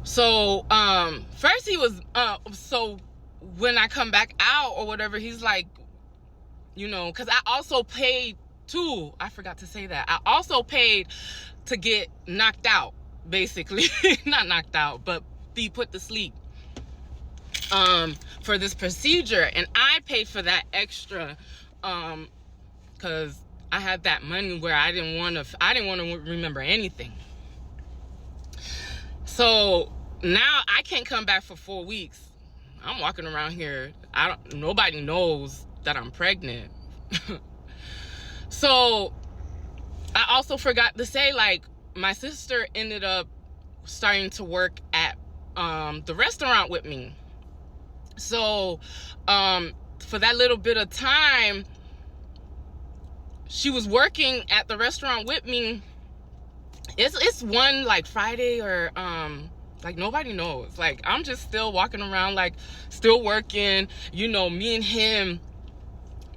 So first he was so when I come back out or whatever, he's like, because I also paid too. I forgot to say that. I also paid to get knocked out, basically. Not knocked out, but be put to sleep for this procedure. And I paid for that extra because I had that money where I didn't want to remember anything. So now I can't come back for 4 weeks. I'm walking around here. Nobody knows that I'm pregnant. So I also forgot to say, like, my sister ended up starting to work at the restaurant with me. So for that little bit of time she was working at the restaurant with me, it's one like Friday or like nobody knows. Like, I'm just still walking around, like, still working, me and him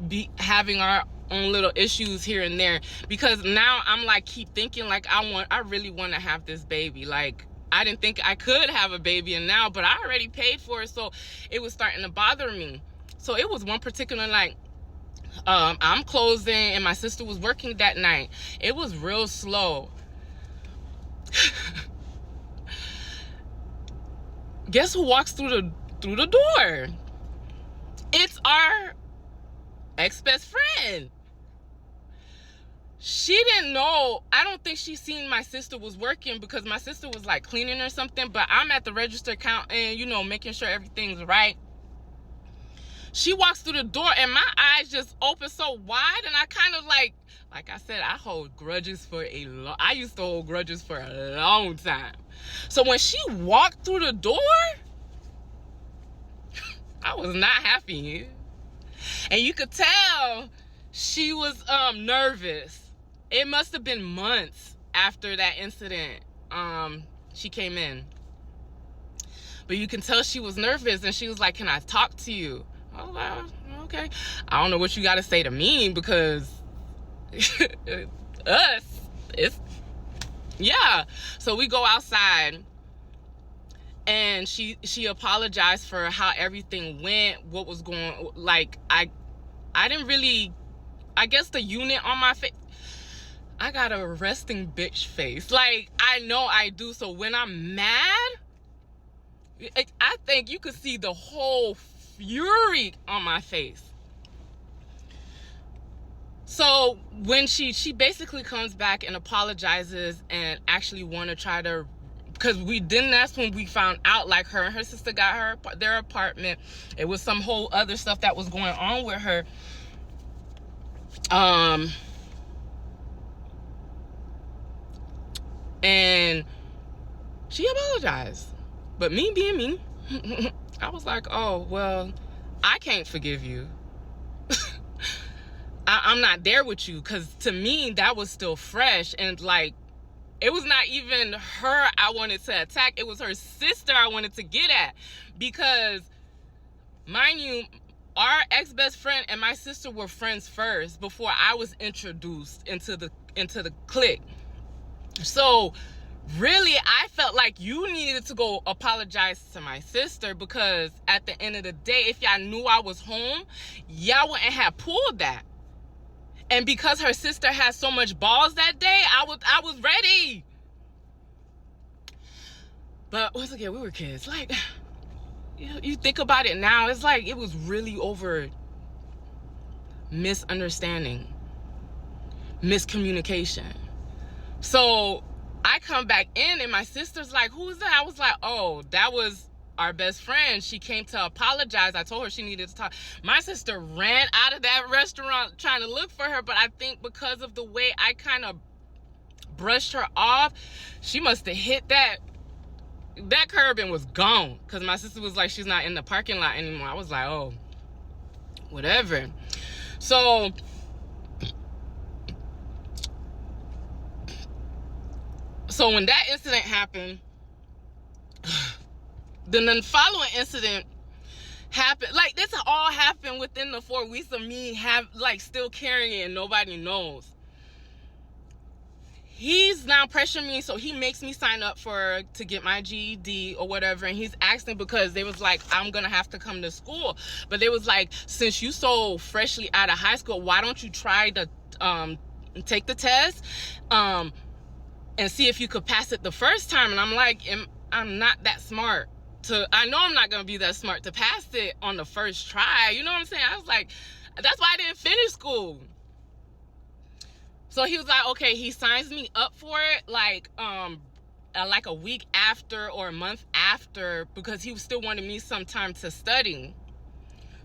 be having our own little issues here and there, because now I'm like keep thinking like I really want to have this baby. Like, I didn't think I could have a baby, and now, but I already paid for it, so it was starting to bother me. So it was one particular night, I'm closing and my sister was working that night. It was real slow. Guess who walks through the door? It's our ex-best friend. She didn't know. I don't think she seen my sister was working, because my sister was like cleaning or something, but I'm at the register counting, making sure everything's right. She walks through the door and my eyes just open so wide, and I kind of like I said, I used to hold grudges for a long time. So when she walked through the door, I was not happy. And you could tell she was nervous. It must have been months after that incident she came in. But you can tell she was nervous, and she was like, "Can I talk to you?" I was like, "Okay." I don't know what you got to say to me, because yeah. So we go outside, and she apologized for how everything went, what was going, like, I didn't really, I guess the unit on my face, I got a resting bitch face. Like, I know I do. So when I'm mad, I think you could see the whole fury on my face. So when she basically comes back and apologizes and actually want to try to, because that's when we found out, like, her and her sister got their apartment. It was some whole other stuff that was going on with her. And she apologized. But me being me, I was like, oh, well, I can't forgive you. I'm not there with you, because to me, that was still fresh. And, like, it was not even her I wanted to attack. It was her sister I wanted to get at. Because, mind you, our ex-best friend and my sister were friends first before I was introduced into the clique. So really, I felt like you needed to go apologize to my sister, because at the end of the day, if y'all knew I was home, y'all wouldn't have pulled that. And because her sister had so much balls that day, I was ready. But once again, we were kids. Like, you think about it now, it's like it was really over misunderstanding, miscommunication. So I come back in and my sister's like, "Who's that?" I was like, "Oh, that was our best friend. She came to apologize. I told her she needed to talk." My sister ran out of that restaurant trying to look for her, but I think because of the way I kind of brushed her off, she must have hit that curb and was gone, because my sister was like, she's not in the parking lot anymore. I was like, oh, whatever. So when that incident happened, then the following incident happened. Like, this all happened within the 4 weeks of me still carrying it and nobody knows. he's now pressuring me, so he makes me sign up to get my GED or whatever, and he's asking because they was like, I'm gonna have to come to school, but they was like, since you so freshly out of high school, why don't you try to take the test and see if you could pass it the first time? And I'm like, I'm not that smart I know I'm not gonna be that smart to pass it on the first try, you know what I'm saying? I was like, that's why I didn't finish school. So he was like, okay, he signs me up for it like a week after or a month after, because he still wanted me some time to study.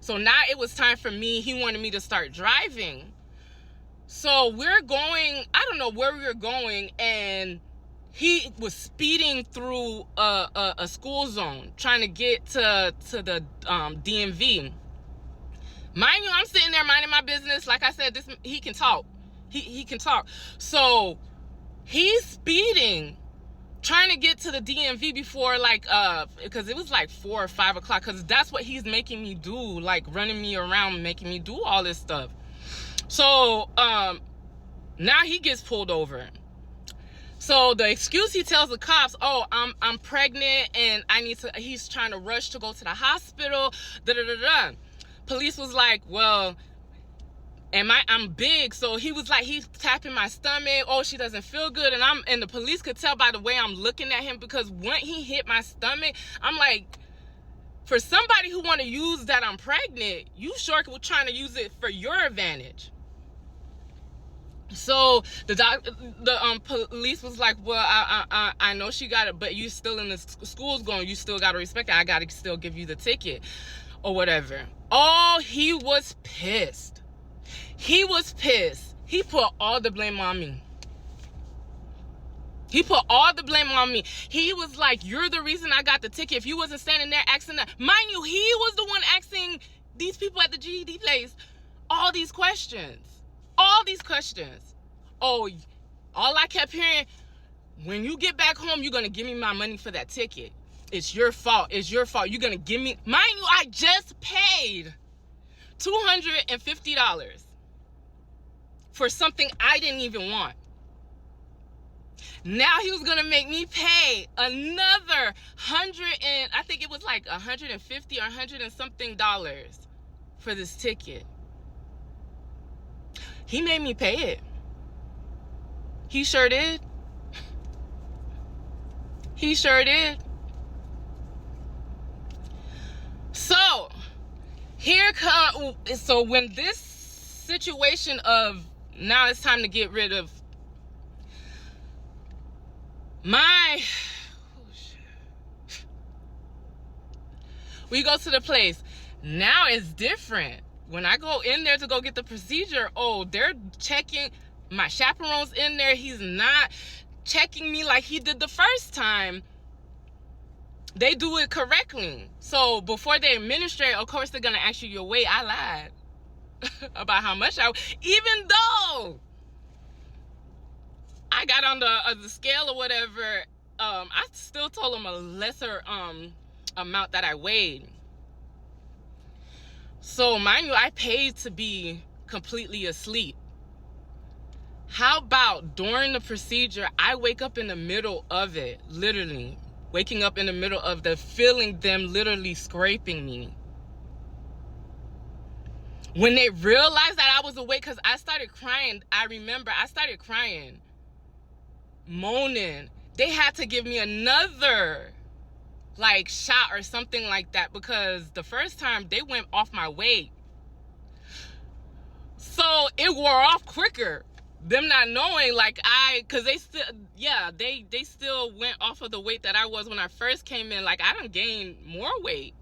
So now it was time for me. He wanted me to start driving. So we're going, I don't know where we were going, and he was speeding through a school zone trying to get to the DMV. Mind you, I'm sitting there minding my business. Like I said, he can talk. He can talk. So he's speeding, trying to get to the DMV before because it was like 4 or 5 o'clock, because that's what he's making me do, like running me around, making me do all this stuff. So now he gets pulled over. So the excuse he tells the cops, oh, I'm pregnant and he's trying to rush to go to the hospital, Police was like, well, I'm big, so he was like, he's tapping my stomach. Oh, she doesn't feel good, and the police could tell by the way I'm looking at him, because when he hit my stomach, I'm like, for somebody who want to use that I'm pregnant, you sure were trying to use it for your advantage. So the police was like, well, I know she got it, but you still in the school's going, you still got to respect it. I got to still give you the ticket or whatever. Oh, he was pissed. He was pissed. He put all the blame on me. He put all the blame on me. He was like, you're the reason I got the ticket. If you wasn't standing there asking that. Mind you, he was the one asking these people at the GED place all these questions. All these questions. Oh, all I kept hearing, when you get back home, you're going to give me my money for that ticket. It's your fault. It's your fault. You're going to give me. Mind you, I just paid $250 for something I didn't even want. Now he was gonna make me pay another I think it was like $150 or $100 and something for this ticket. He made me pay it. He sure did. He sure did. So so when this situation of now it's time to get rid of we go to the place. Now it's different. When I go in there to go get the procedure, oh, they're checking. My chaperone's in there. He's not checking me like he did the first time. They do it correctly. So before they administrate, of course, they're going to ask you your weight. I lied about how much even though I got on the scale or whatever, I still told them a lesser amount that I weighed. So mind you, I paid to be completely asleep. How about during the procedure, I wake up in the middle of it, literally waking up in the middle of feeling them literally scraping me. When they realized that I was awake, because I started crying, I remember I started crying, moaning. They had to give me another shot or something like that, because the first time they went off my weight. So it wore off quicker. Them not knowing, because they still, they still went off of the weight that I was when I first came in. I done gained more weight.